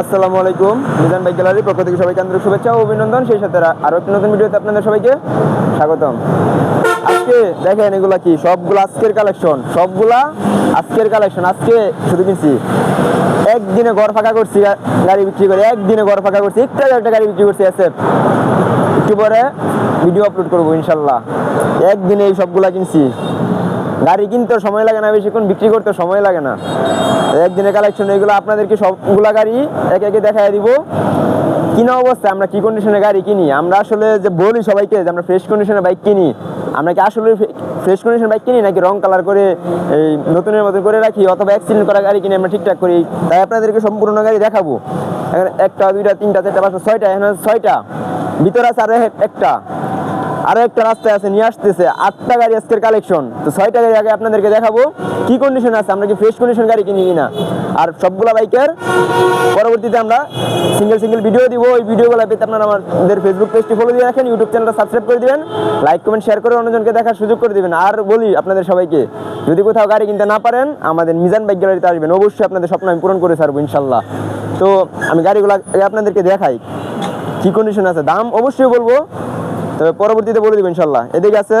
আসসালামু আলাইকুম। মিজান বাইক গ্যালারির পক্ষ থেকে সবাইকে আন্তরিক শুভেচ্ছা ও অভিনন্দন। সেই সাথে আরো একটি নতুন ভিডিওতে আপনাদের সবাইকে স্বাগতম। আজকে দেখেন এগুলা কি, সবগুলা আজকের কালেকশন, আজকে শুধু কিনছি। একদিনে ঘর ফাঁকা করছি গাড়ি বিক্রি করে, একদিনে ঘর ফাঁকা করছি, একটা গাড়ি বিক্রি করছি এসএফ। একটু পরে ভিডিও আপলোড করবো ইনশাল্লাহ। একদিনে এই সবগুলা কিনছি। গাড়ি কিনতে সময় লাগে না বেশিক্ষণ, বিক্রি করতে সময় লাগে না। একদিনের কালেকশন এইগুলো আপনাদেরকে সবগুলা গাড়ি একে একে দেখাই দিব। কিনা অবস্থায় আমরা কি কন্ডিশনে গাড়ি কিনি, আমরা আসলে যে বলি সবাইকে যে আমরা ফ্রেশ কন্ডিশনে বাইক কিনি, আমরা কি আসলে ফ্রেশ কন্ডিশন বাইক কিনি নাকি রং কালার করে এই নতুনের মতো করে রাখি, অথবা অ্যাক্সিডেন্ট করা গাড়ি কিনে আমরা ঠিকঠাক করি। তাই আপনাদেরকে সম্পূর্ণ গাড়ি দেখাবো। এখানে একটা, দুইটা, তিনটা, চারটা, পাঁচটা, ছয়টা, এখানে 6টা, ভিতরে আছে আরো একটা রাস্তায় আছে, নিয়ে আসতেছে 8টা গাড়ি আজকের কালেকশন। তো 6টা গাড়ি আগে আপনাদেরকে দেখাবো কি কন্ডিশন আছে, আমরা কি ফ্রেশ কন্ডিশন গাড়ি কিনি কিনা। আর সবগুলা বাইকের পরবর্তীতে আমরা সিঙ্গেল ভিডিও দিব। ওই ভিডিওগুলো পেতে আপনারা আমাদের ফেসবুক পেজটি ফলো দিয়ে রাখেন, ইউটিউব চ্যানেলটা সাবস্ক্রাইব করে দিবেন, লাইক কমেন্ট শেয়ার করে অন্যজনকে দেখার সুযোগ করে দিবেন। আর বলি আপনাদের সবাইকে, যদি কোথাও গাড়ি কিনতে না পারেন আমাদের মিজান বাইক গ্যালারিতে আসবেন, অবশ্যই আপনাদের স্বপ্ন আমি পূরণ করে ছাড়বো ইনশাল্লাহ। তো আমি গাড়িগুলো আপনাদেরকে দেখাই কি কন্ডিশন আছে, দাম অবশ্যই বলবো, তবে পরবর্তীতে বলে দিব ইনশাল্লাহ। এদিকে আছে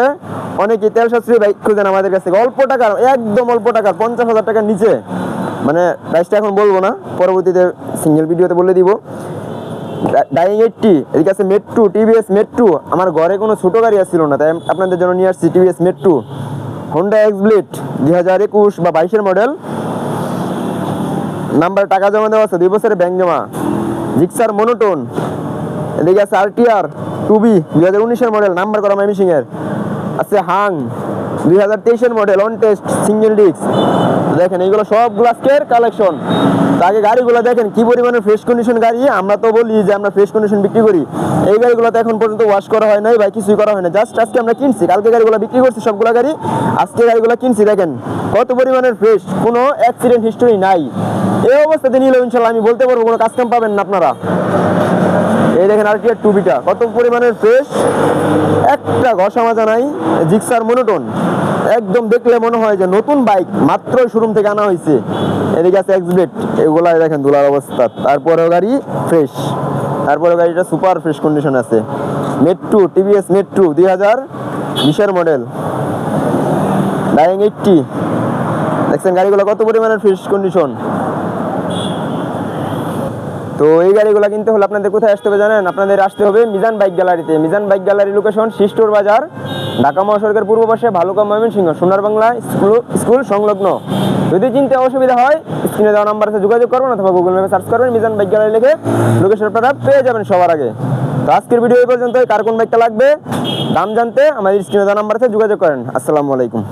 অনেকে তেল সাশ্রয়ী বাইক খুঁজেন আমাদের কাছে, অল্প টাকার, একদম অল্প টাকার, 50,000 টাকার নিচে, মানে প্রাইসটা এখন বলবো না, পরবর্তীতে সিঙ্গেল ভিডিওতে বলে দিব। ডাইং 80, এদিকে আছে মেট্রো, টিভিএস মেট্রো। আমার ঘরে কোনো ছোটো গাড়ি আসছিল না, তাই আপনাদের জন্য নিয়ে আসছি টিভিএস মেট্রো। হোন্ডা এক্সব্লেড 2021 বা 22-এর মডেল, নাম্বার টাকা জমা দেওয়া আছে, 2 বছরের ব্যাংক জমা। জিক্সার মনোটোন, এদিকে আছে আরটিআর 2B 2019-এর মডেল, নাম্বার করা ময়মনসিংহের। আছে হাং 2023-এর model, on test, single disc. দেখেন এইগুলো সবগুলো আজকের কালেকশন। তো আগে গাড়িগুলো দেখেন কি পরিমাণে ফ্রেশ কন্ডিশন গাড়ি। আমরা তো বলি যে আমরা ফ্রেশ কন্ডিশন বিক্রি করি, এই গাড়িগুলো তো এখন পর্যন্ত ওয়াশ করা হয় নাই বা কিছুই করা হয় না, জাস্ট আজকে আমরা কিনছি, কালকে গাড়িগুলো বিক্রি করছি সবগুলো গাড়ি, আজকে গাড়িগুলো কিনছি। দেখেন কত পরিমাণের ফ্রেশ, কোনো অ্যাক্সিডেন্ট হিস্টোরি নাই। এই অবস্থাতে নিলে ইনশাল্লাহ আমি বলতে পারবো কোনো কাজ কাম পাবেন না আপনারা। এই দেখেন আরটিআর 2Bটা কত পরিমাণের ফ্রেশ, একটা ঘষা মাজা নাই। জিক্সার মনোটোন, একদম দেখলে মনে হয় যে নতুন বাইক, মাত্র শোরুম থেকে আনা হয়েছে। এদিকে আছে এক্সব্লেড, এগুলা দেখেন ধুলার অবস্থা, তারপরেও গাড়ি ফ্রেশ, তারপরেও গাড়িটা সুপার ফ্রেশ কন্ডিশন আছে। মেট্রো, টিভিএস মেট্রো 2020-এর মডেল, ডাইং 80। দেখছেন গাড়িগুলো কত পরিমাণের ফ্রেশ কন্ডিশন। তো এই গাড়িগুলো কিনতে হলে আপনাদের কোথায় আসতে হবে জানেন? আপনাদের আসতে হবে মিজান বাইক গ্যালারিতে। মিজান বাইক গ্যালারি লোকেশন শিষ্টর বাজার, ঢাকা মহাসড়কের পূর্ব পাশে, ভালুকা, ময়মনসিংহ, সোনার বাংলা স্কুল সংলগ্ন। যদি চিনতে অসুবিধা হয় স্ক্রিনে দেওয়া নাম্বারে যোগাযোগ করবেন, অথবা গুগল ম্যাপে সার্চ করবেন মিজান বাইক গ্যালারি লিখে, লোকেশন আপনারা পেয়ে যাবেন সবার আগে। তো আজকের ভিডিও এই পর্যন্ত। কার কোন বাইকটা লাগবে দাম জানতে আমাদের স্ক্রিনে দেওয়া নাম্বারে যোগাযোগ করেন। আসসালামু আলাইকুম।